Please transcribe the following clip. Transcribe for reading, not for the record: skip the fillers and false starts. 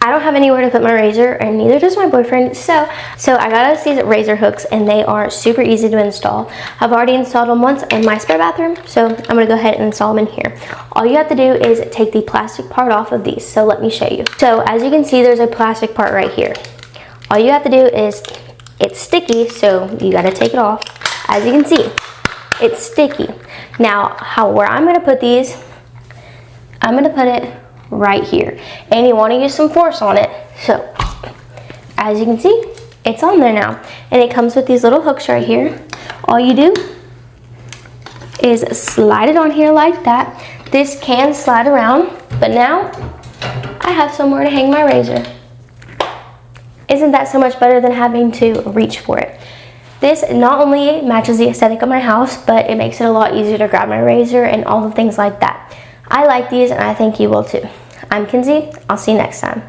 I don't have anywhere to put my razor, and neither does my boyfriend, so I got us these razor hooks, and they are super easy to install. I've already installed them once in my spare bathroom, so I'm gonna go ahead and install them in here. All you have to do is take the plastic part off of these, so let me show you. So as you can see, there's a plastic part right here. All you have to do is, it's sticky, so you gotta take it off. As you can see, it's sticky. Now, where I'm gonna put these, I'm gonna put it right here, and you want to use some force on it. So as you can see, it's on there now, and it comes with these little hooks right here. All you do is slide it on here like that. This can slide around, but now I have somewhere to hang my razor. Isn't that so much better than having to reach for it? This not only matches the aesthetic of my house, but it makes it a lot easier to grab my razor and all the things like that. I like these, and I think you will too. I'm Kinsey. I'll see you next time.